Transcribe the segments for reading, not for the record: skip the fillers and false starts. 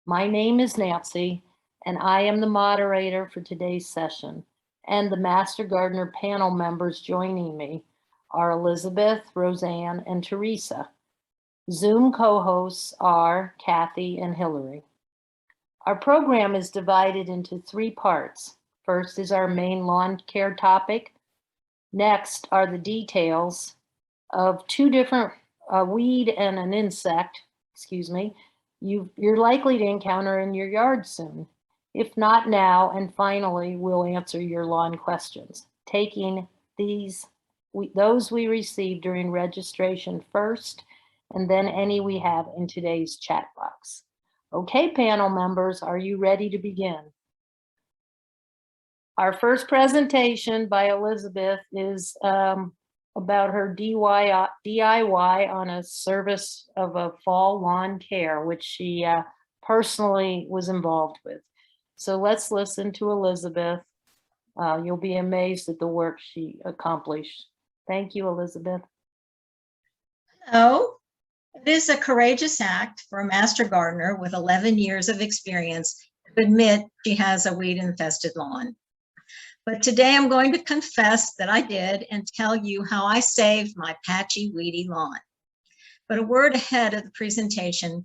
My name is Nancy, and I am the moderator for today's session. And the Master Gardener panel members joining me are Elizabeth, Roseanne, and Teresa. Zoom co-hosts are Kathy and Hillary. Our program is divided into 3 parts. First is our main lawn care topic. Next are the details of 2 different weed and an insect, you're likely to encounter in your yard soon. If not now, and finally, we'll answer your lawn questions, taking those we received during registration first, and then any we have in today's chat box. Okay, panel members, are you ready to begin? Our first presentation by Elizabeth is about her DIY on a service of a fall lawn care, which she personally was involved with. So let's listen to Elizabeth. You'll be amazed at the work she accomplished. Thank you, Elizabeth. Hello. It is a courageous act for a master gardener with 11 years of experience to admit she has a weed-infested lawn. But today I'm going to confess that I did and tell you how I saved my patchy, weedy lawn. But a word ahead of the presentation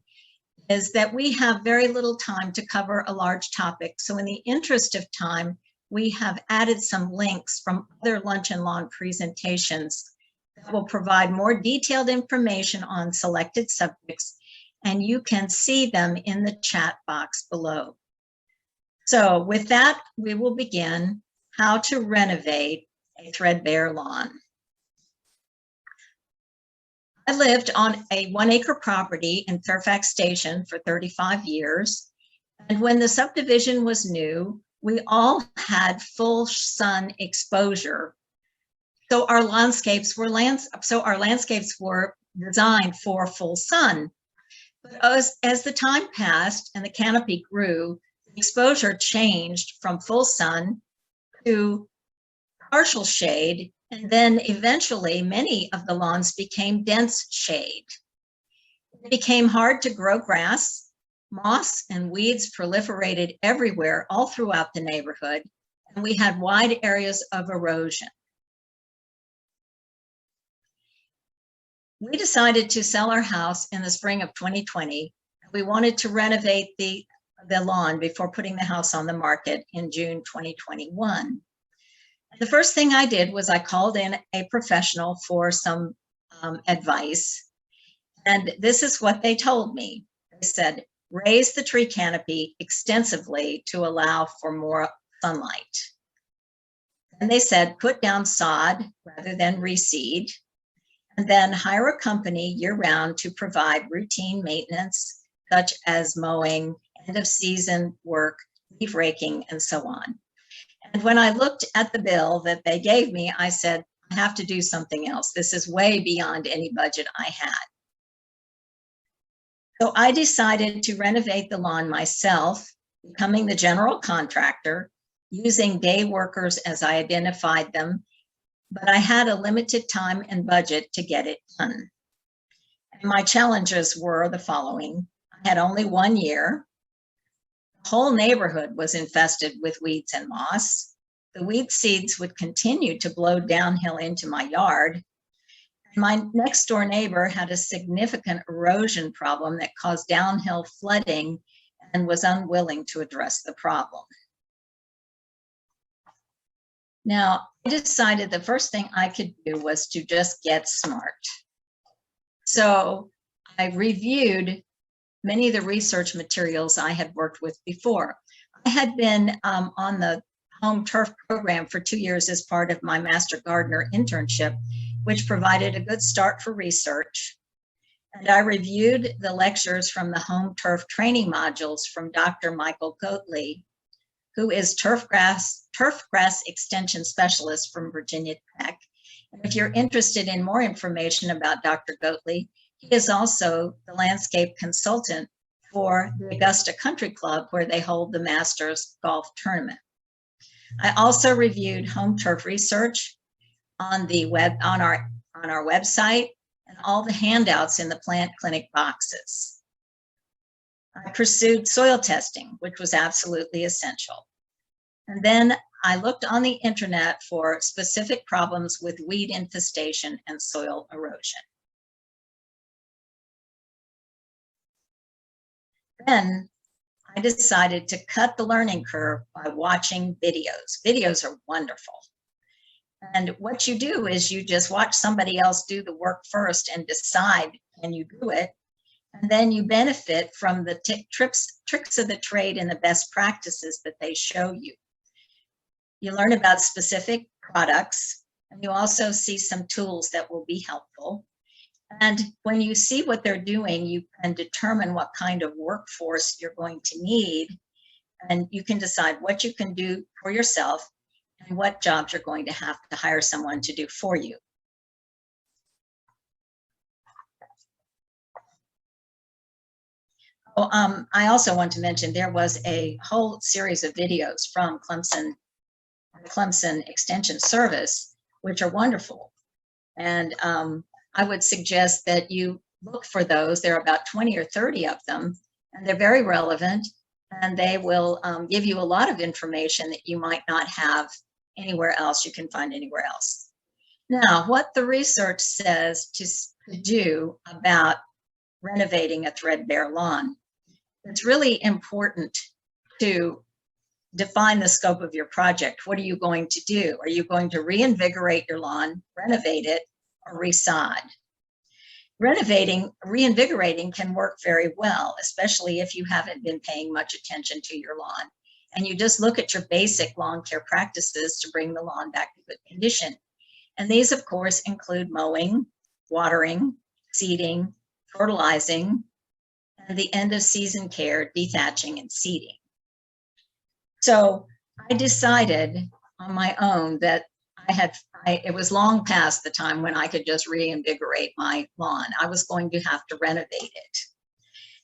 is that we have very little time to cover a large topic. So in the interest of time, we have added some links from other lunch and lawn presentations that will provide more detailed information on selected subjects, and you can see them in the chat box below. So with that, we will begin. How to renovate a threadbare lawn. I lived on a 1-acre property in Fairfax Station for 35 years. And when the subdivision was new, we all had full sun exposure. So our landscapes were designed for full sun. But as the time passed and the canopy grew, the exposure changed from full sun to partial shade, and then eventually many of the lawns became dense shade. It became hard to grow grass. Moss and weeds proliferated everywhere, all throughout the neighborhood, and we had wide areas of erosion. We decided to sell our house in the spring of 2020. We wanted to renovate the lawn before putting the house on the market in June 2021. The first thing I did was I called in a professional for some advice. And this is what they told me. They said, raise the tree canopy extensively to allow for more sunlight. And they said, put down sod rather than reseed. And then hire a company year-round to provide routine maintenance, such as mowing, end-of-season work, leaf raking, and so on. And when I looked at the bill that they gave me, I said, I have to do something else. This is way beyond any budget I had. So I decided to renovate the lawn myself, becoming the general contractor, using day workers as I identified them, but I had a limited time and budget to get it done. And my challenges were the following. I had only 1 year. The whole neighborhood was infested with weeds and moss. The weed seeds would continue to blow downhill into my yard. My next door neighbor had a significant erosion problem that caused downhill flooding and was unwilling to address the problem. Now, I decided the first thing I could do was to just get smart. So I reviewed many of the research materials I had worked with before. I had been on the home turf program for 2 years as part of my Master Gardener internship, which provided a good start for research. And I reviewed the lectures from the home turf training modules from Dr. Michael Goatley, who is turfgrass extension specialist from Virginia Tech. And if you're interested in more information about Dr. Goatley, he is also the landscape consultant for the Augusta Country Club, where they hold the Masters Golf Tournament. I also reviewed home turf research on the on our website and all the handouts in the plant clinic boxes. I pursued soil testing, which was absolutely essential. And then I looked on the internet for specific problems with weed infestation and soil erosion. Then I decided to cut the learning curve by watching videos. Videos are wonderful. And what you do is you just watch somebody else do the work first and decide, and you do it. And then you benefit from the tricks of the trade and the best practices that they show you. You learn about specific products, and you also see some tools that will be helpful. And when you see what they're doing, you can determine what kind of workforce you're going to need, and you can decide what you can do for yourself and what jobs you're going to have to hire someone to do for you. Oh, I also want to mention there was a whole series of videos from Clemson Extension Service, which are wonderful. And I would suggest that you look for those. There are about 20 or 30 of them, and they're very relevant, and they will give you a lot of information that you might not have anywhere else, you can find anywhere else. Now, what the research says to do about renovating a threadbare lawn. It's really important to define the scope of your project. What are you going to do? Are you going to reinvigorate your lawn, renovate it, or resod? Reinvigorating can work very well, especially if you haven't been paying much attention to your lawn. And you just look at your basic lawn care practices to bring the lawn back to good condition. And these, of course, include mowing, watering, seeding, fertilizing, and the end of season care, dethatching, and seeding. So I decided on my own that it was long past the time when I could just reinvigorate my lawn. I was going to have to renovate it.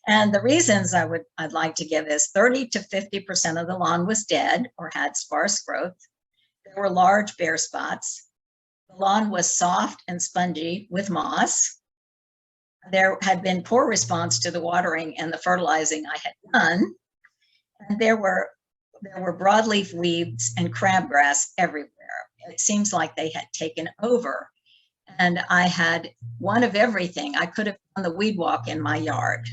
And the reasons I'd like to give is 30 to 50% of the lawn was dead or had sparse growth. There were large bare spots. The lawn was soft and spongy with moss. There had been poor response to the watering and the fertilizing I had done. And there were broadleaf weeds and crabgrass everywhere. It seems like they had taken over. And I had one of everything. I could have done the weed walk in my yard.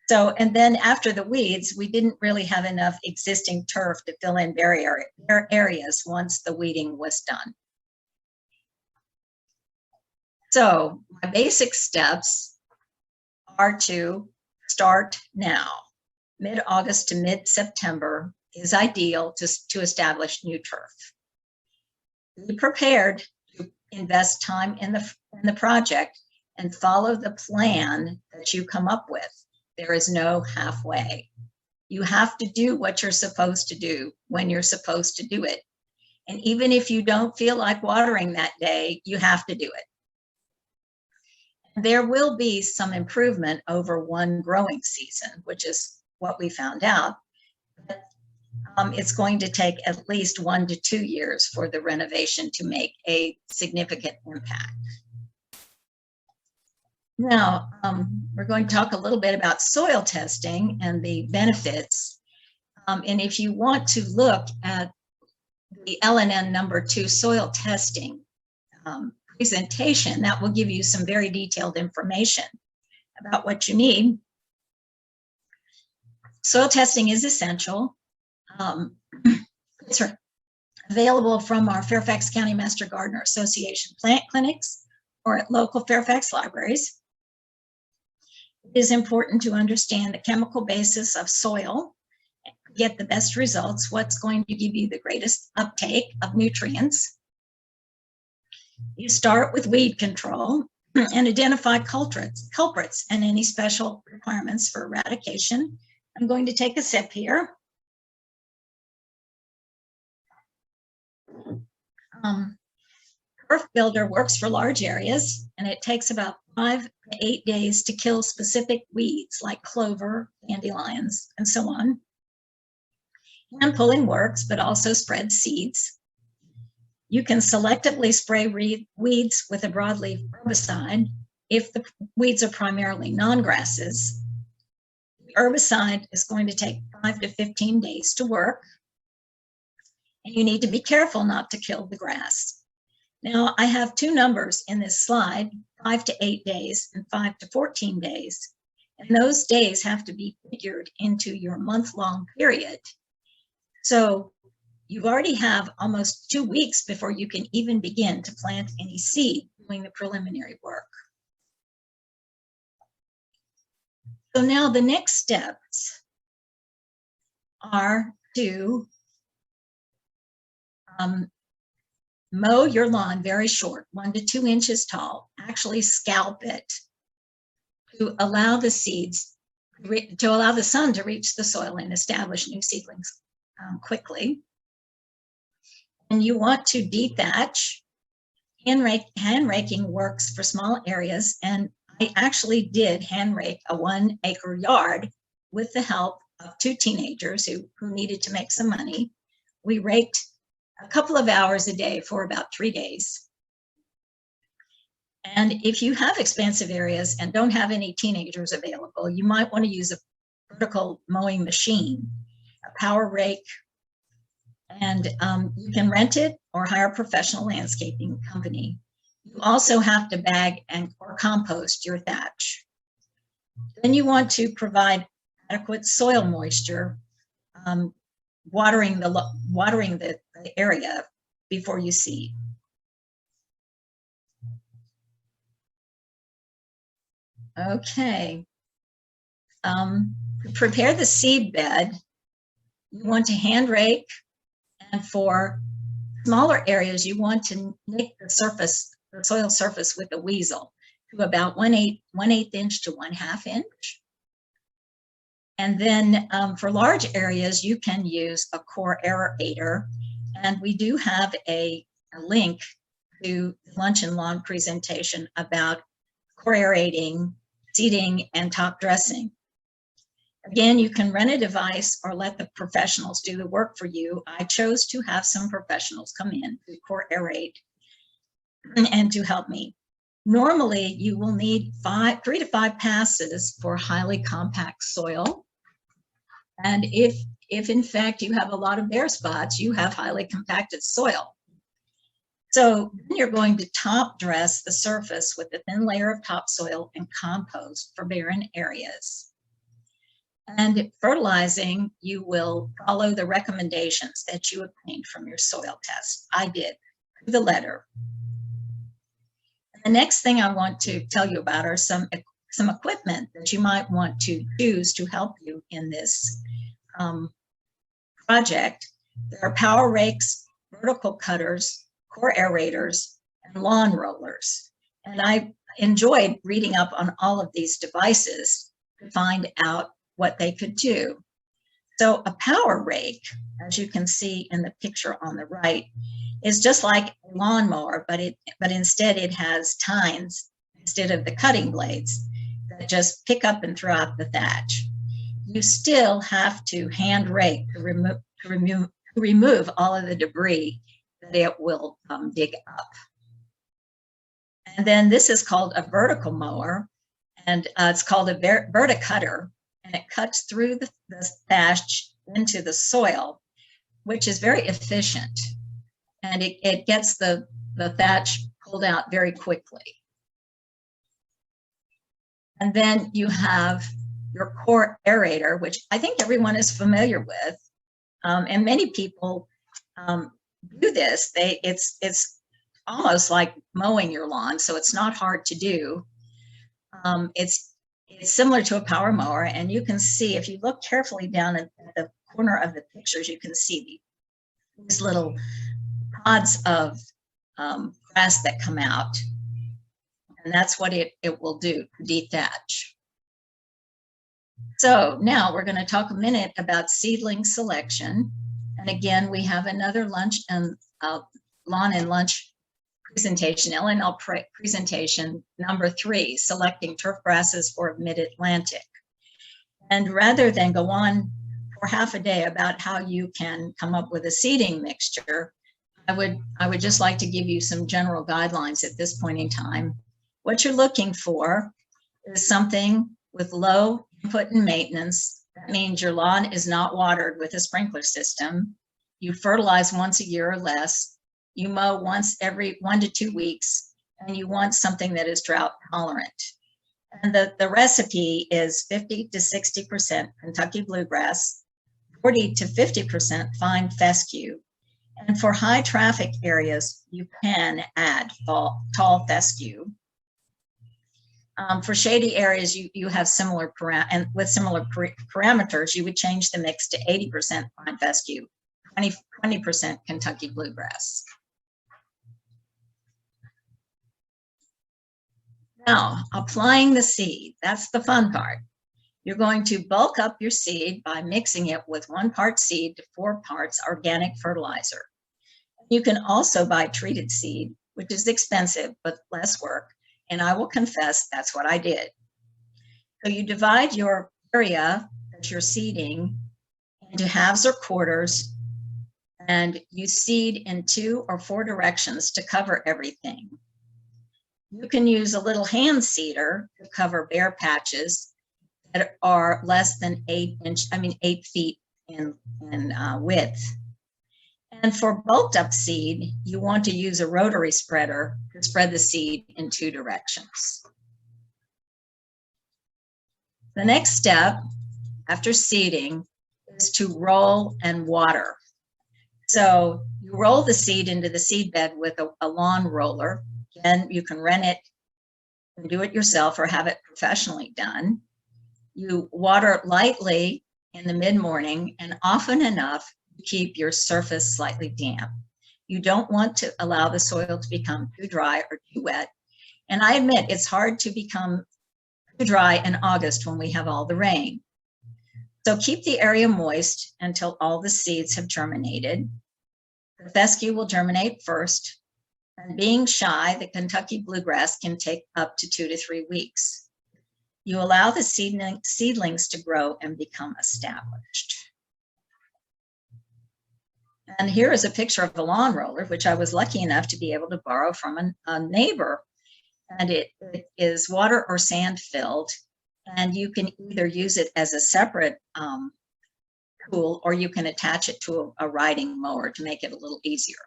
So, and then after the weeds, we didn't really have enough existing turf to fill in bare areas once the weeding was done. So my basic steps are to start now. Mid-August to mid-September is ideal to establish new turf. Be prepared to invest time in the project and follow the plan that you come up with. There is no halfway. You have to do what you're supposed to do when you're supposed to do it. And even if you don't feel like watering that day, you have to do it. There will be some improvement over one growing season, which is what we found out. But it's going to take at least 1 to 2 years for the renovation to make a significant impact. Now, we're going to talk a little bit about soil testing and the benefits. And if you want to look at the LNN number 2 soil testing presentation, that will give you some very detailed information about what you need. Soil testing is essential. It's available from our Fairfax County Master Gardener Association plant clinics or at local Fairfax libraries. It is important to understand the chemical basis of soil, get the best results, what's going to give you the greatest uptake of nutrients. You start with weed control and identify culprits and any special requirements for eradication. I'm going to take a sip here. Turf Builder works for large areas, and it takes about 5 to 8 days to kill specific weeds like clover, dandelions, and so on. Hand pulling works, but also spread seeds. You can selectively spray weeds with a broadleaf herbicide if the weeds are primarily non-grasses. herbicide is going to take 5 to 15 days to work. And you need to be careful not to kill the grass. Now, I have two numbers in this slide, 5 to 8 days and 5 to 14 days. And those days have to be figured into your month-long period. So you already have almost 2 weeks before you can even begin to plant any seed doing the preliminary work. So now the next steps are to mow your lawn very short, 1 to 2 inches tall, actually scalp it to allow the seeds, to allow the sun to reach the soil and establish new seedlings quickly. And you want to dethatch. Hand raking works for small areas, and I actually did hand rake a 1 acre yard with the help of 2 teenagers who needed to make some money. We raked a couple of hours a day for about 3 days. And if you have expansive areas and don't have any teenagers available, you might want to use a vertical mowing machine, a power rake, and you can rent it or hire a professional landscaping company. You also have to bag or compost your thatch. Then you want to provide adequate soil moisture, watering the area before you seed. Okay. To prepare the seed bed, you want to hand rake, and for smaller areas, you want to make the soil surface with a weasel to about 1/8 inch to 1/2 inch. And then for large areas, you can use a core aerator. And we do have a link to the lunch and lawn presentation about core aerating, seeding, and top dressing. Again, you can rent a device or let the professionals do the work for you. I chose to have some professionals come in to core aerate and to help me. Normally, you will need 3 to 5 passes for highly compact soil. And if in fact you have a lot of bare spots, you have highly compacted soil. So then you're going to top dress the surface with a thin layer of topsoil and compost for barren areas. And fertilizing, you will follow the recommendations that you obtained from your soil test. I did, to the letter. And the next thing I want to tell you about are some equipment that you might want to choose to help you in this project. There are power rakes, vertical cutters, core aerators, and lawn rollers. And I enjoyed reading up on all of these devices to find out what they could do. So a power rake, as you can see in the picture on the right, is just like a lawnmower, but instead it has tines instead of the cutting blades that just pick up and throw out the thatch. You still have to hand rake to remove all of the debris that it will dig up. And then this is called a vertical mower, and it's called a verticutter. And it cuts through the thatch into the soil, which is very efficient. And it gets the thatch pulled out very quickly. And then you have your core aerator, which I think everyone is familiar with. And many people do this. It's almost like mowing your lawn, so it's not hard to do. It's similar to a power mower, and you can see, if you look carefully down at the corner of the pictures, you can see these little pods of grass that come out, and that's what it will do, dethatch. So now we're going to talk a minute about seedling selection. And again, we have another lunch and lawn and lunch presentation, LNL presentation number 3, selecting turf grasses for mid-Atlantic. And rather than go on for half a day about how you can come up with a seeding mixture, I would just like to give you some general guidelines at this point in time. What you're looking for is something with low input and maintenance. That means your lawn is not watered with a sprinkler system. You fertilize once a year or less. You mow once every 1 to 2 weeks, and you want something that is drought tolerant. And the recipe is 50 to 60% Kentucky bluegrass, 40 to 50% fine fescue. And for high traffic areas, you can add tall fescue. For shady areas, you have similar parameters, you would change the mix to 80% fine fescue, 20% Kentucky bluegrass. Now, applying the seed, that's the fun part. You're going to bulk up your seed by mixing it with 1 part seed to 4 parts organic fertilizer. You can also buy treated seed, which is expensive but less work, and I will confess that's what I did. So you divide your area that you're seeding into halves or quarters, and you seed in 2 or 4 directions to cover everything. You can use a little hand seeder to cover bare patches that are less than 8 feet in width. And for bulked up seed, you want to use a rotary spreader to spread the seed in 2 directions. The next step after seeding is to roll and water. So you roll the seed into the seed bed with a lawn roller. Again, you can rent it and do it yourself or have it professionally done. You water lightly in the mid-morning and often enough to keep your surface slightly damp. You don't want to allow the soil to become too dry or too wet. And I admit it's hard to become too dry in August when we have all the rain. So keep the area moist until all the seeds have germinated. The fescue will germinate first. And being shy, the Kentucky bluegrass can take up to 2 to 3 weeks. You allow the seedlings to grow and become established. And here is a picture of the lawn roller, which I was lucky enough to be able to borrow from a neighbor. And it is water or sand filled, and you can either use it as a separate tool, or you can attach it to a riding mower to make it a little easier.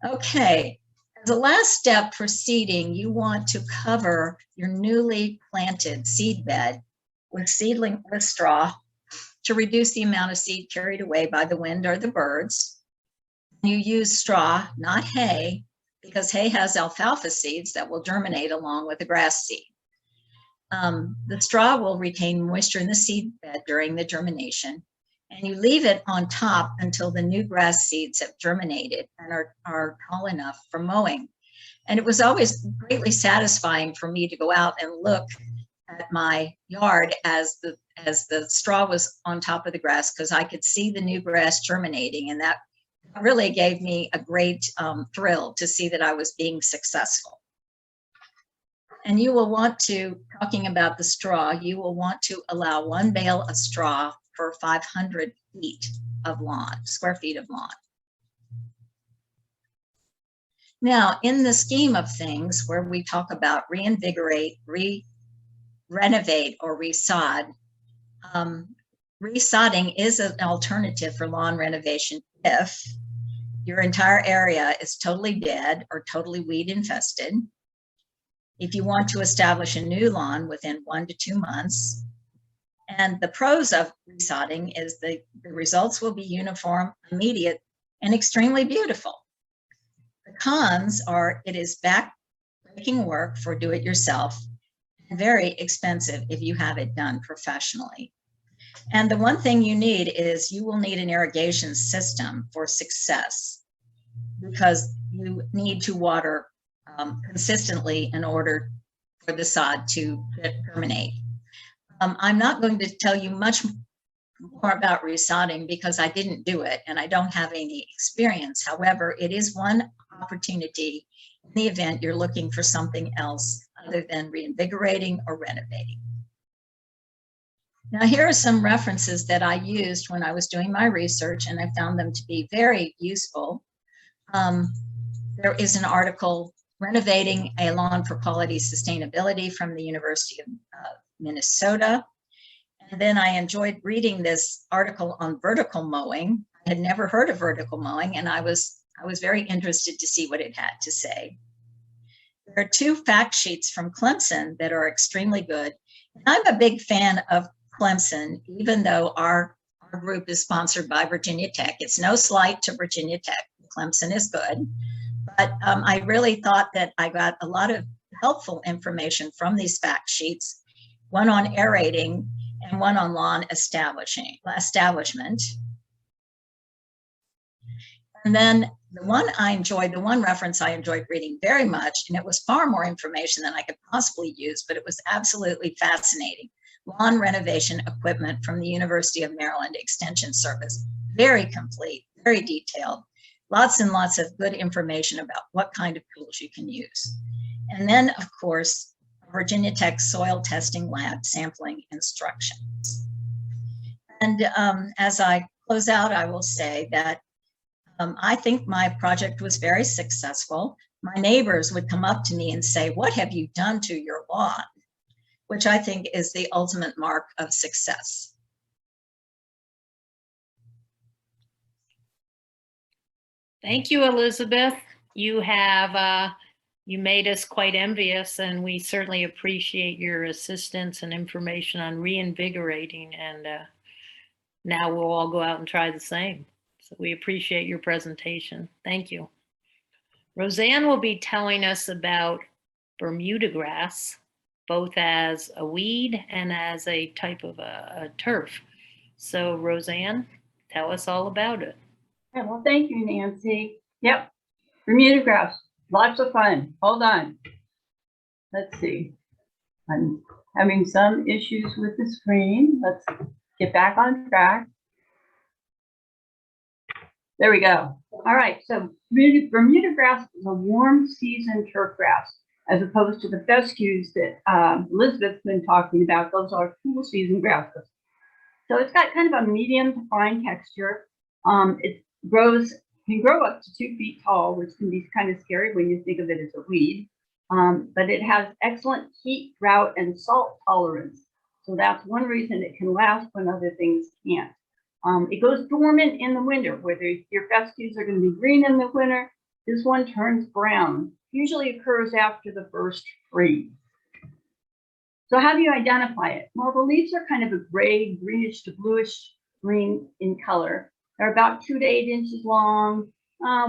Okay, as a last step for seeding, you want to cover your newly planted seed bed with straw to reduce the amount of seed carried away by the wind or the birds. You use straw, not hay, because hay has alfalfa seeds that will germinate along with the grass seed. The straw will retain moisture in the seed bed during the germination, and you leave it on top until the new grass seeds have germinated and are tall enough for mowing. And it was always greatly satisfying for me to go out and look at my yard as the straw was on top of the grass, because I could see the new grass germinating, and that really gave me a great thrill to see that I was being successful. And you will want to, talking about the straw, you will want to allow 1 bale of straw for 500 feet of lawn, square feet of lawn. Now, in the scheme of things where we talk about reinvigorate, renovate, or resod, resodding is an alternative for lawn renovation if your entire area is totally dead or totally weed infested, if you want to establish a new lawn within 1 to 2 months. And the pros of resodding is the results will be uniform, immediate, and extremely beautiful. The cons are it is back-breaking work for do-it-yourself and very expensive if you have it done professionally. And the one thing you need is you will need an irrigation system for success, because you need to water consistently in order for the sod to germinate. I'm not going to tell you much more about resodding because I didn't do it and I don't have any experience. However, it is one opportunity in the event you're looking for something else other than reinvigorating or renovating. Now, here are some references that I used when I was doing my research, and I found them to be very useful. There is an article Renovating a Lawn for Quality Sustainability from the University of Minnesota. And then I enjoyed reading this article on vertical mowing. I had never heard of vertical mowing, and I was very interested to see what it had to say. There are 2 fact sheets from Clemson that are extremely good. And I'm a big fan of Clemson, even though our group is sponsored by Virginia Tech. It's no slight to Virginia Tech. Clemson is good. But I really thought that I got a lot of helpful information from these fact sheets, one on aerating and one on lawn establishment. And then the one reference I enjoyed reading very much, and it was far more information than I could possibly use, but it was absolutely fascinating. Lawn renovation equipment from the University of Maryland Extension Service. Very complete, very detailed. Lots and lots of good information about what kind of tools you can use. And then, of course, Virginia Tech Soil Testing Lab sampling instructions. And as I close out, I will say that I think my project was very successful. My neighbors would come up to me and say, "What have you done to your lawn?" Which I think is the ultimate mark of success. Thank you, Elizabeth. You have you made us quite envious, and we certainly appreciate your assistance and information on reinvigorating. And now we'll all go out and try the same. So we appreciate your presentation. Thank you. Roseanne will be telling us about Bermudagrass, both as a weed and as a type of a turf. So Roseanne, tell us all about it. Yeah, well, thank you, Nancy. Yep, Bermudagrass, lots of fun. Hold on. Let's see. I'm having some issues with the screen. Let's get back on track. There we go. All right, so Bermudagrass is a warm season turf grass, as opposed to the fescues that Elizabeth's been talking about. Those are cool season grasses. So it's got kind of a medium to fine texture. It can grow up to 2 feet tall, which can be kind of scary when you think of it as a weed. But it has excellent heat, drought, and salt tolerance. So that's one reason it can last when other things can't. It goes dormant in the winter, whether your fescues are going to be green in the winter. This one turns brown, usually occurs after the first freeze. So how do you identify it? Well, the leaves are kind of a gray, greenish to bluish green in color. They're about 2 to 8 inches long,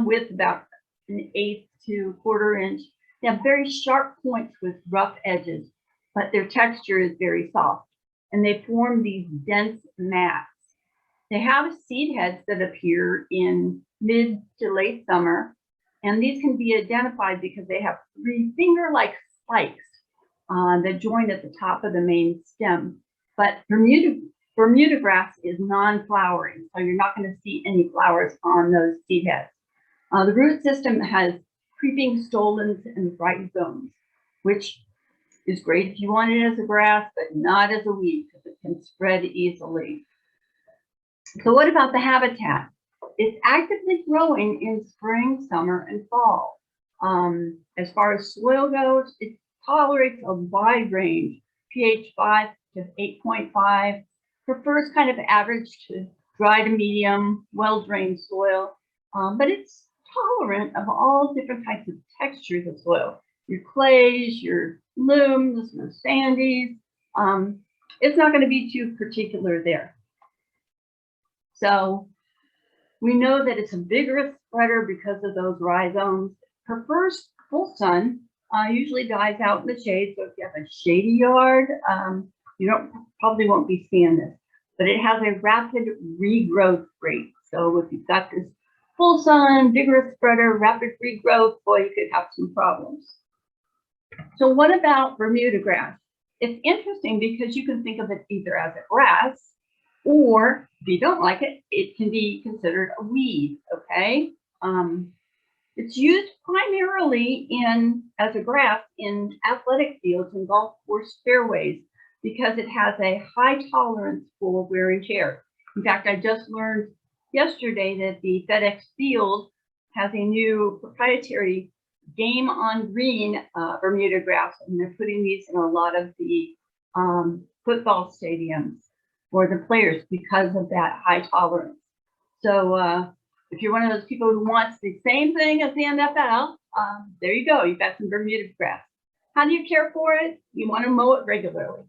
with about 1/8 to 1/4 inch. They have very sharp points with rough edges, but their texture is very soft, and they form these dense mats. They have seed heads that appear in mid to late summer, and these can be identified because they have 3 finger-like spikes that join at the top of the main stem. But Bermudagrass is non-flowering, so you're not going to see any flowers on those seed heads. The root system has creeping stolons and rhizomes, which is great if you want it as a grass, but not as a weed because it can spread easily. So what about the habitat? It's actively growing in spring, summer, and fall. As far as soil goes, it tolerates a wide range, pH 5 to 8.5, prefers kind of average to dry to medium, well-drained soil, but it's tolerant of all different types of textures of soil. Your clays, your looms, your sandies. It's not going to be too particular there. So we know that it's a vigorous spreader because of those rhizomes. Prefers full sun, usually dies out in the shade. So if you have a shady yard, you probably won't be seeing this, but it has a rapid regrowth rate. So if you've got this full sun, vigorous spreader, rapid regrowth, boy, you could have some problems. So what about Bermudagrass? It's interesting because you can think of it either as a grass, or if you don't like it, it can be considered a weed, okay? It's used primarily as a grass in athletic fields and golf course fairways because it has a high tolerance for wear and tear. In fact, I just learned yesterday that the FedEx field has a new proprietary game on green Bermuda grass, and they're putting these in a lot of the football stadiums for the players because of that high tolerance. So if you're one of those people who wants the same thing as the NFL, there you go. You've got some Bermuda grass. How do you care for it? You want to mow it regularly.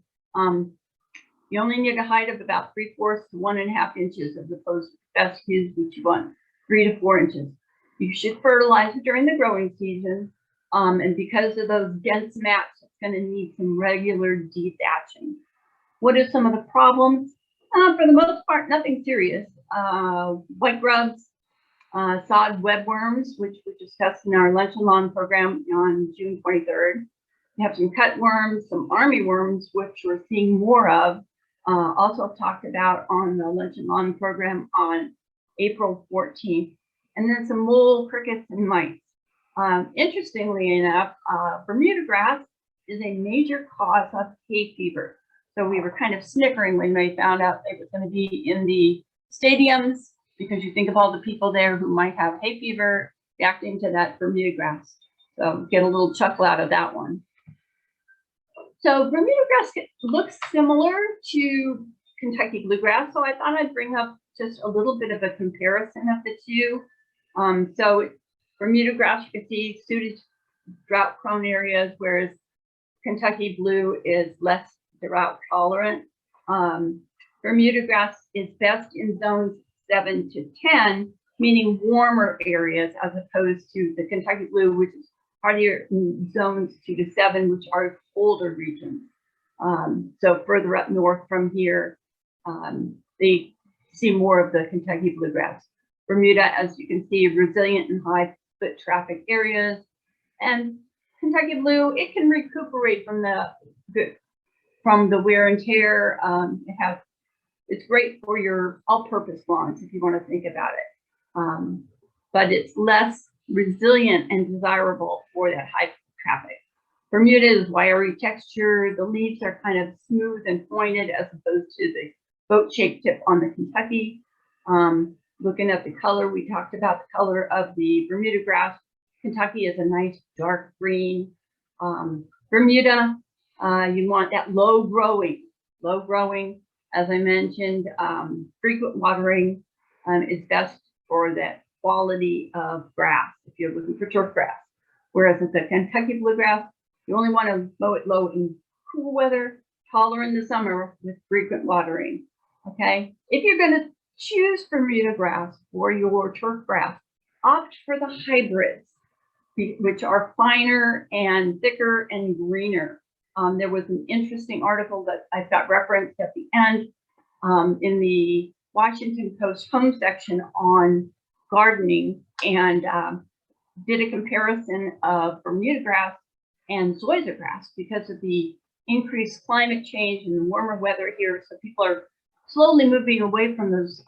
You only need a height of about 3/4 to 1.5 inches, as opposed to fescues, which you want 3 to 4 inches. You should fertilize it during the growing season. And because of those dense mats, it's going to need some regular dethatching. What are some of the problems? For the most part, nothing serious. White grubs, sod webworms, which we discussed in our lunch and lawn program on June 23rd. We have some cutworms, some army worms, which we're seeing more of. Also talked about on the lunch and lawn program on April 14th. And then some mole, crickets, and mites. Interestingly enough, Bermuda grass is a major cause of hay fever. So we were kind of snickering when we found out it was going to be in the stadiums, because you think of all the people there who might have hay fever reacting to that Bermuda grass. So get a little chuckle out of that one. So Bermuda grass looks similar to Kentucky bluegrass. So I thought I'd bring up just a little bit of a comparison of the two. So Bermuda grass, you can see, suited drought prone areas, whereas Kentucky blue is less drought tolerant. Bermuda grass is best in zones 7 to 10, meaning warmer areas, as opposed to the Kentucky blue, which is hardier in zones 2 to 7, which are colder regions. So further up north from here, they see more of the Kentucky bluegrass. Bermuda, as you can see, resilient in high foot traffic areas, and Kentucky blue, it can recuperate from the wear and tear. It's great for your all-purpose lawns if you want to think about it, but it's less resilient and desirable for that high traffic. Bermuda is wiry texture. The leaves are kind of smooth and pointed, as opposed to the boat-shaped tip on the Kentucky. Looking at the color, we talked about the color of the Bermuda grass. Kentucky is a nice dark green. Bermuda, you want that low growing. As I mentioned, frequent watering is best for that quality of grass if you're looking for turf grass. Whereas with the Kentucky bluegrass, you only want to mow it low in cool weather, taller in the summer with frequent watering. Okay, if you're going to choose Bermuda grass for your turf grass, opt for the hybrids, which are finer and thicker and greener. There was an interesting article that I've got referenced at the end in the Washington Post home section on gardening, and did a comparison of Bermuda grass and zoysia grass because of the increased climate change and the warmer weather here. So people are slowly moving away from those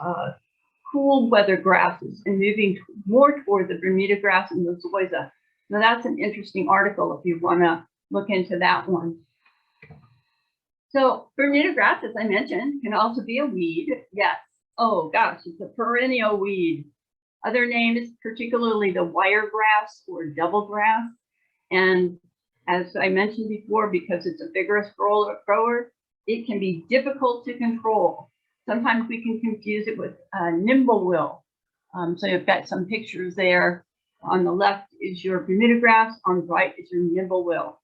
cool weather grasses and moving more toward the Bermuda grass and the zoysia. So that's an interesting article if you want to look into that one. So Bermuda grass, as I mentioned, can also be a weed. Yes. Oh gosh, it's a perennial weed. Other names, particularly the wiregrass or double grass. And as I mentioned before, because it's a vigorous grower, it can be difficult to control. Sometimes we can confuse it with Nimblewill. So you've got some pictures there. On the left is your Bermuda grass, on the right is your Nimblewill.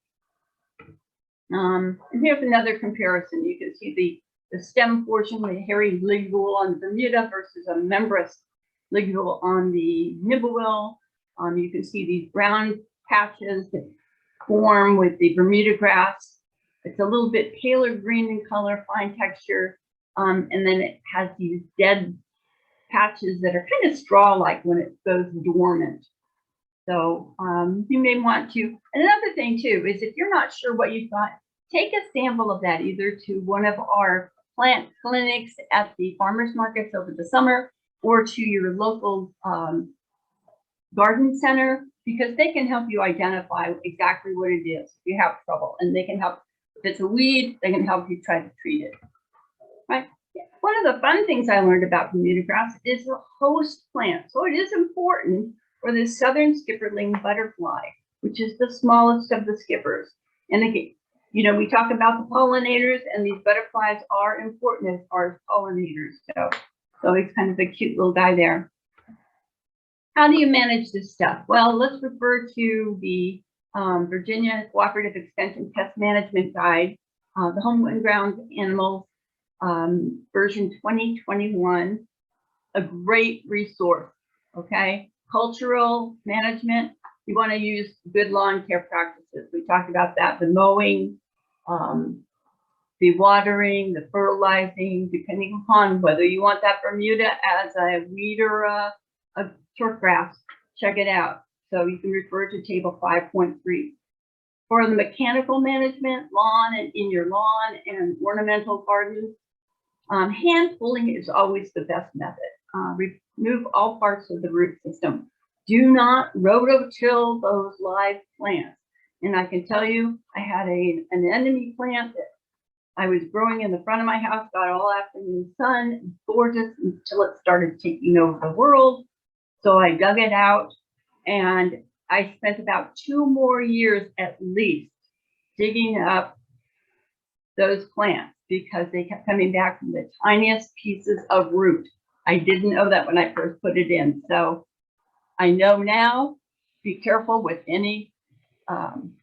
And here's another comparison. You can see the stem portion, the hairy ligule on the Bermuda versus a membranous ligule on the Nimblewill. You can see these brown patches that form with the Bermuda grass. It's a little bit paler green in color, fine texture, and then it has these dead patches that are kind of straw-like when it goes dormant. So you may want to. And another thing too is if you're not sure what you've got, take a sample of that either to one of our plant clinics at the farmers markets over the summer, or to your local garden center, because they can help you identify exactly what it is if you have trouble, and they can help. If it's a weed, they can help you try to treat it. Right. One of the fun things I learned about Bermuda grass is a host plant. So it is important for the southern skipperling butterfly. which is the smallest of the skippers. And again, you know, we talk about the pollinators, and these butterflies are important as far as pollinators. So he's kind of a cute little guy there. How do you manage this stuff? Well, let's refer to the Virginia Cooperative Extension Pest Management Guide, the Home and Ground Animals version 2021, a great resource, okay? Cultural management, you want to use good lawn care practices. We talked about that, the mowing, the watering, the fertilizing, depending upon whether you want that Bermuda as a weed or a turf grass, check it out. So you can refer to table 5.3. For the mechanical management, lawn and in your lawn and ornamental gardens, hand pulling is always the best method. Remove all parts of the root system. Do not rototill those live plants. And I can tell you, I had an enemy plant that I was growing in the front of my house, got all afternoon sun, gorgeous, until it started taking over the world. So I dug it out, and I spent about 2 more years at least digging up those plants because they kept coming back from the tiniest pieces of root. I didn't know that when I first put it in. So I know now, be careful with any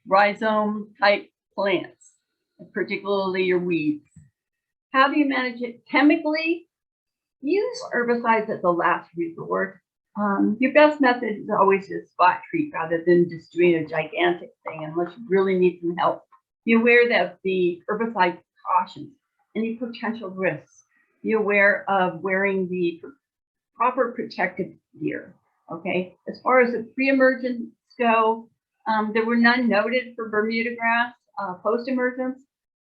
rhizome type plants, particularly your weeds. How do you manage it? Chemically, use herbicides as a last resort. Your best method is always to spot treat rather than just doing a gigantic thing unless you really need some help. Be aware that the herbicide cautions any potential risks. Be aware of wearing the proper protective gear. Okay, as far as the pre-emergence go, there were none noted for Bermudagrass. Post-emergence,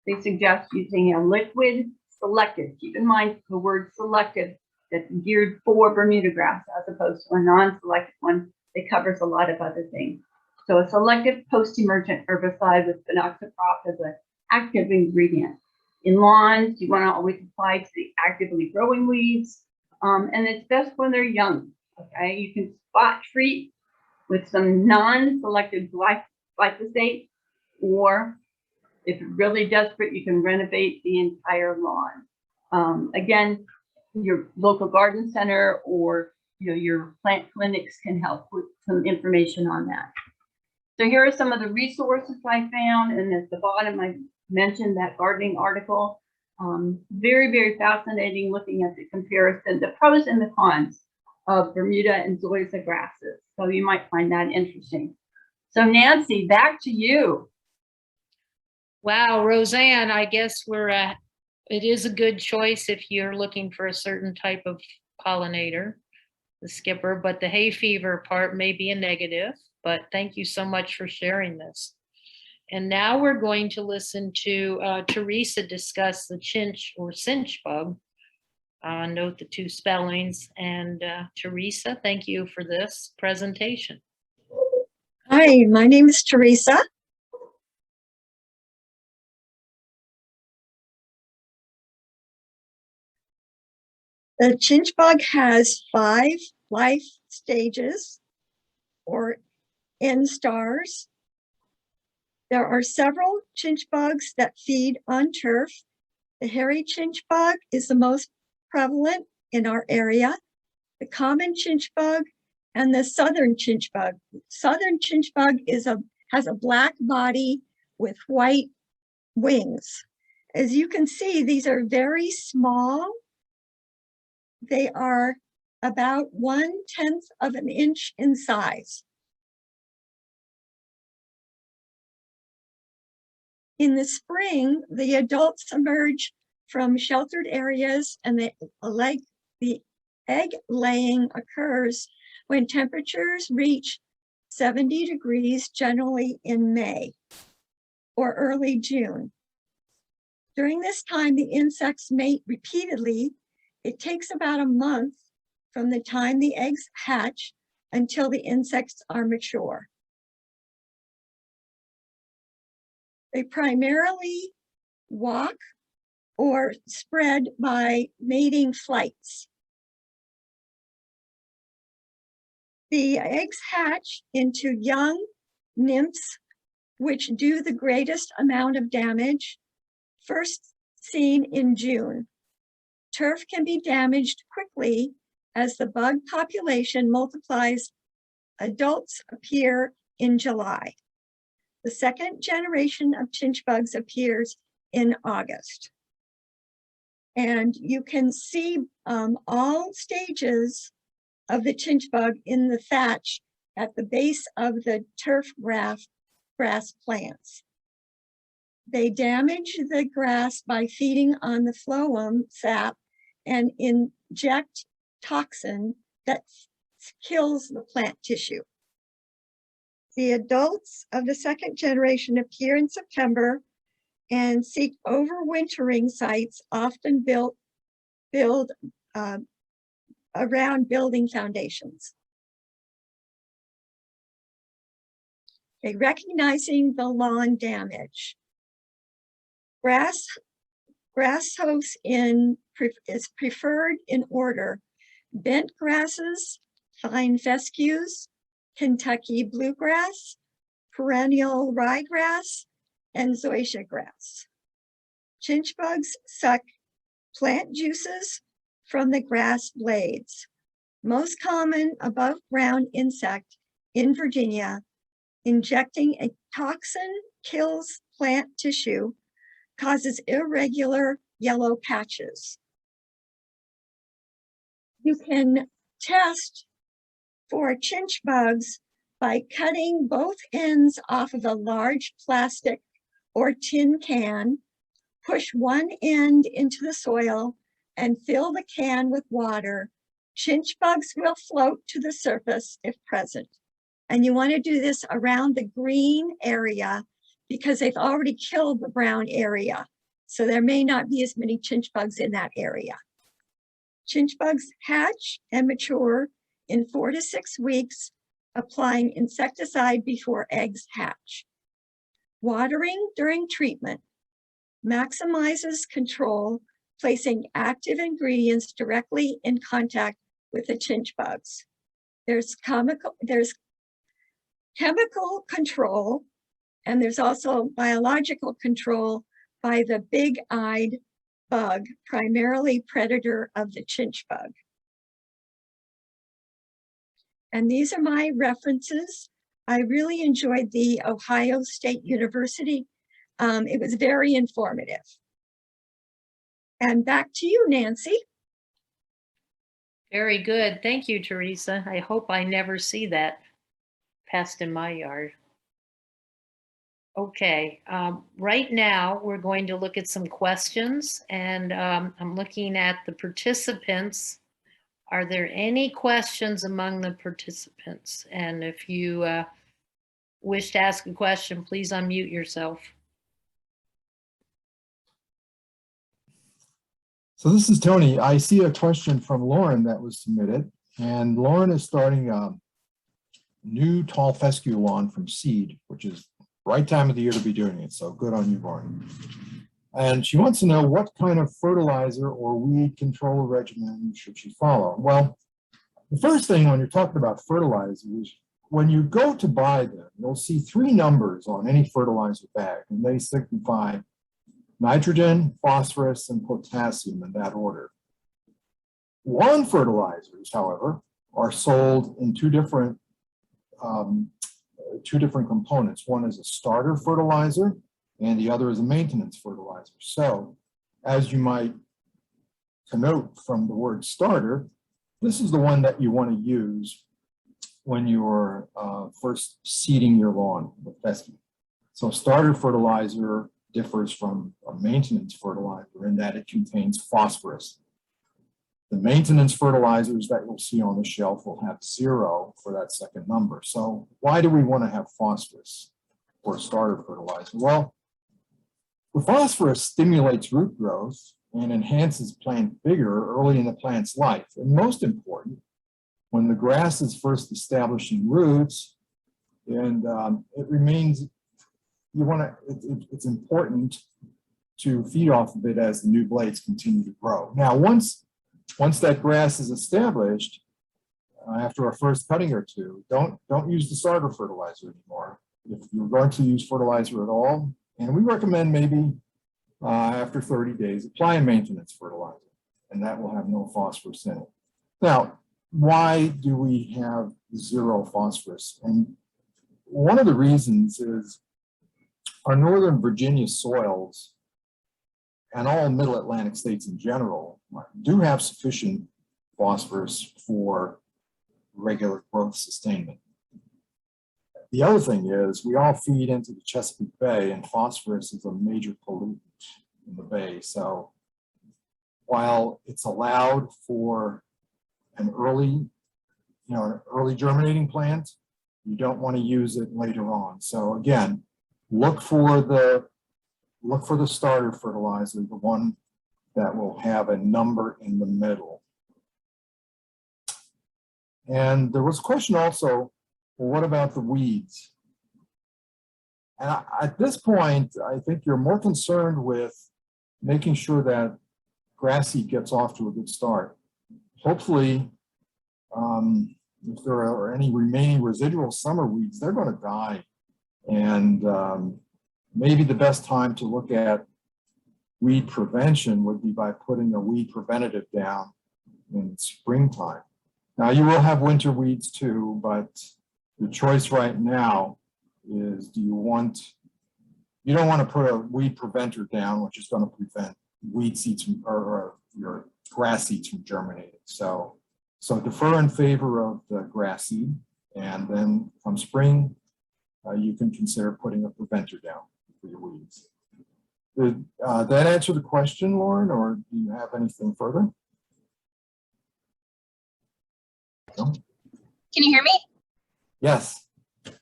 they suggest using a liquid selective. Keep in mind the word selective that's geared for Bermudagrass as opposed to a non-selective one that covers a lot of other things. So a selective post-emergent herbicide with phenoxyprop as an active ingredient. In lawns, you want to always apply to the actively growing weeds, and it's best when they're young. Okay, you can spot treat with some non-selective glyphosate, or if you're really desperate, you can renovate the entire lawn. Again, your local garden center or your plant clinics can help with some information on that. So here are some of the resources I found, and at the bottom I mentioned that gardening article. Very, very fascinating looking at the comparison, the pros and the cons of Bermuda and zoysia grasses. So you might find that interesting. So Nancy, back to you. Wow, Roseanne, I guess it is a good choice if you're looking for a certain type of pollinator, the skipper, but the hay fever part may be a negative, but thank you so much for sharing this. And now we're going to listen to Teresa discuss the chinch or cinch bug. Note the 2 spellings. And Teresa, thank you for this presentation. Hi, my name is Teresa. The chinch bug has 5 life stages or instars. There are several chinch bugs that feed on turf. The hairy chinch bug is the most prevalent in our area. The common chinch bug and the southern chinch bug. Southern chinch bug has a black body with white wings. As you can see, these are very small. They are about 1/10 of an inch in size. In the spring, the adults emerge from sheltered areas, and the egg laying occurs when temperatures reach 70 degrees, generally in May or early June. During this time, the insects mate repeatedly. It takes about a month from the time the eggs hatch until the insects are mature. They primarily walk or spread by mating flights. The eggs hatch into young nymphs, which do the greatest amount of damage, first seen in June. Turf can be damaged quickly as the bug population multiplies. Adults appear in July. The second generation of chinch bugs appears in August. And you can see all stages of the chinch bug in the thatch at the base of the turf grass plants. They damage the grass by feeding on the phloem sap and inject toxin that kills the plant tissue. The adults of the second generation appear in September and seek overwintering sites, often built around building foundations. Okay, recognizing the lawn damage. Grass hosts is preferred in order: bent grasses, fine fescues, Kentucky bluegrass, perennial ryegrass, and zoysia grass. Chinch bugs suck plant juices from the grass blades. Most common above ground insect in Virginia, injecting a toxin kills plant tissue, causes irregular yellow patches. You can test for chinch bugs by cutting both ends off of a large plastic or tin can, push one end into the soil and fill the can with water. Chinch bugs will float to the surface if present. And you want to do this around the green area because they've already killed the brown area. So there may not be as many chinch bugs in that area. Chinch bugs hatch and mature in 4 to 6 weeks, applying insecticide before eggs hatch. Watering during treatment maximizes control, placing active ingredients directly in contact with the chinch bugs. There's chemical control, and there's also biological control by the big-eyed bug, primarily predator of the chinch bug. And these are my references. I really enjoyed the Ohio State University. It was very informative. And back to you, Nancy. Very good. Thank you, Teresa. I hope I never see that pest in my yard. Okay, right now we're going to look at some questions, and I'm looking at the participants. Are there any questions among the participants? And if you wish to ask a question, please unmute yourself. So this is Tony. I see a question from Lauren that was submitted, and Lauren is starting a new tall fescue lawn from seed, which is the right time of the year to be doing it. So good on you, Lauren. And she wants to know what kind of fertilizer or weed control regimen should she follow. Well, the first thing when you're talking about fertilizers, when you go to buy them, you'll see 3 numbers on any fertilizer bag, and they signify nitrogen, phosphorus, and potassium in that order. Lawn fertilizers, however, are sold in two different components. One is a starter fertilizer, and the other is a maintenance fertilizer. So, as you might connote from the word starter, this is the one that you want to use when you're first seeding your lawn with fescue. So starter fertilizer differs from a maintenance fertilizer in that it contains phosphorus. The maintenance fertilizers that you'll see on the shelf will have 0 for that second number. So why do we want to have phosphorus for starter fertilizer? Well, the phosphorus stimulates root growth and enhances plant vigor early in the plant's life. And most important, when the grass is first establishing roots, and it remains, it's important to feed off of it as the new blades continue to grow. Now, once that grass is established, after a first cutting or two, don't use the starter fertilizer anymore. if you're going to use fertilizer at all, and we recommend maybe after 30 days, apply a maintenance fertilizer, and that will have no phosphorus in it. Now, why do we have 0 phosphorus? And one of the reasons is our Northern Virginia soils and all middle Atlantic states in general do have sufficient phosphorus for regular growth sustainment. The other thing is we all feed into the Chesapeake Bay, and phosphorus is a major pollutant in the bay. So while it's allowed for an early germinating plant, you don't want to use it later on. So again, look for the starter fertilizer, the one that will have a number in the middle. And there was a question also, well, what about the weeds? And at this point, I think you're more concerned with making sure that grass seed gets off to a good start. Hopefully, if there are any remaining residual summer weeds, they're going to die. And maybe the best time to look at weed prevention would be by putting a weed preventative down in springtime. Now, you will have winter weeds too, but the choice right now is, you don't want to put a weed preventer down, which is going to prevent weed seeds from, or your grass seeds from germinating. So defer in favor of the grass seed, and then come spring, you can consider putting a preventer down for your weeds. Did that answer the question, Lauren, or do you have anything further? No? Can you hear me? Yes.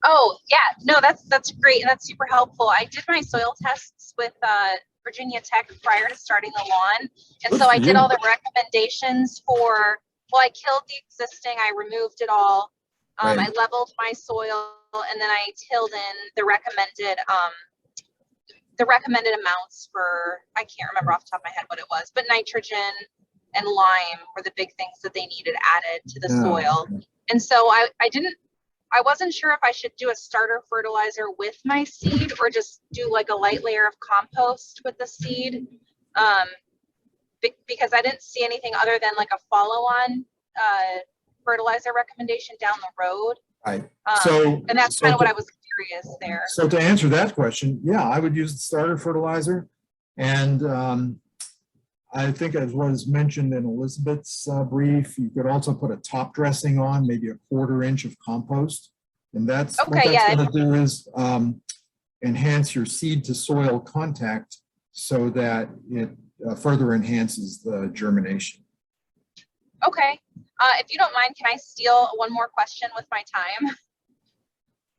Oh, yeah. No, that's great. And that's super helpful. I did my soil tests with Virginia Tech prior to starting the lawn. And so I did all the recommendations for, well, I killed the existing, I removed it all. Right. I leveled my soil, and then I tilled in the recommended amounts for, I can't remember off the top of my head what it was, but nitrogen and lime were the big things that they needed added to the soil. And so I wasn't sure if I should do a starter fertilizer with my seed or just do like a light layer of compost with the seed, because I didn't see anything other than like a follow-on fertilizer recommendation down the road. Right. And that's kind of what I was curious there. So to answer that question, yeah, I would use the starter fertilizer. And I think, as was mentioned in Elizabeth's brief, you could also put a top dressing on, maybe a 1/4 inch of compost. And that's what that's going to do is enhance your seed to soil contact so that it further enhances the germination. Okay. If you don't mind, can I steal one more question with my time?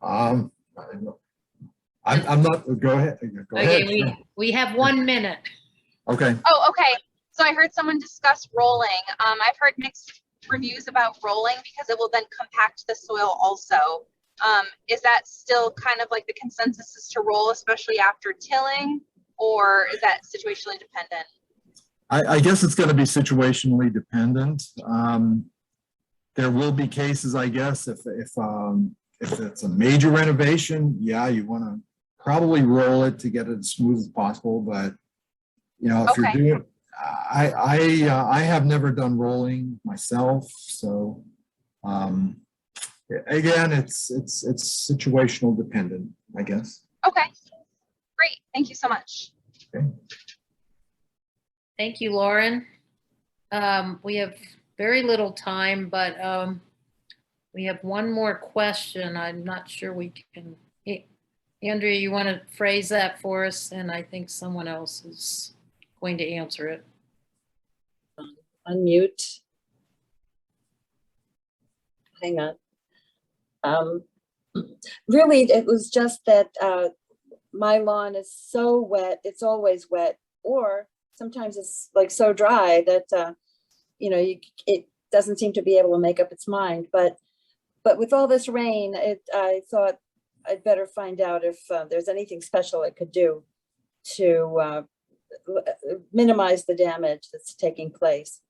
I'm not, go ahead. Go ahead. We have 1 minute. Okay. Oh, okay. So I heard someone discuss rolling. I've heard mixed reviews about rolling because it will then compact the soil also. Is that still kind of like the consensus is to roll, especially after tilling, or is that situationally dependent? I guess it's going to be situationally dependent. There will be cases, I guess, if it's a major renovation, yeah, you want to probably roll it to get it as smooth as possible. But you know, if you're doing, I have never done rolling myself, so again, it's situational dependent, I guess. Okay, great. Thank you so much. Okay. Thank you, Lauren. We have very little time, but we have one more question. I'm not sure we can. Andrea, you want to phrase that for us? And I think someone else is going to answer it. Unmute. Hang on. Really, it was just that my lawn is so wet. It's always wet, or sometimes it's like so dry that you know, it doesn't seem to be able to make up its mind. But with all this rain, I thought I'd better find out if there's anything special it could do to minimize the damage that's taking place.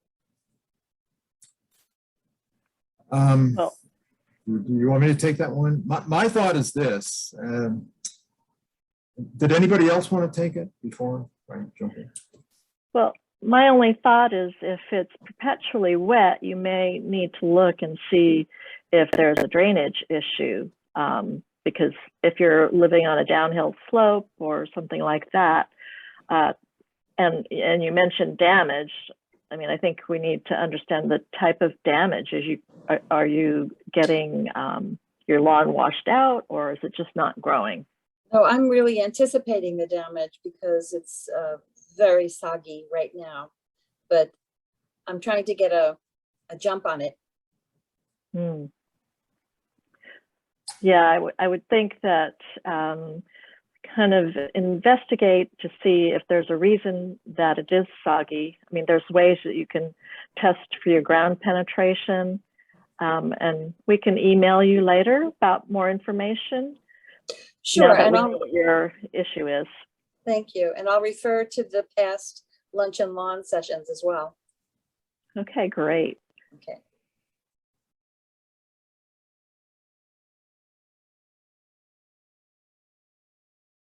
Well, Do you want me to take that one? My thought is this. Did anybody else want to take it before I jump in? Well, my only thought is if it's perpetually wet, you may need to look and see if there's a drainage issue. Because if you're living on a downhill slope or something like that, and you mentioned damage, I mean, I think we need to understand the type of damage. Are you getting your lawn washed out, or is it just not growing? No, I'm really anticipating the damage because it's very soggy right now, but I'm trying to get a jump on it. Yeah, I would think that kind of investigate to see if there's a reason that it is soggy. I mean, there's ways that you can test for your ground penetration, and we can email you later about more information. Sure, And and we know what your issue is. thank you. And I'll refer to the past lunch and lawn sessions as well. Okay, great. Okay.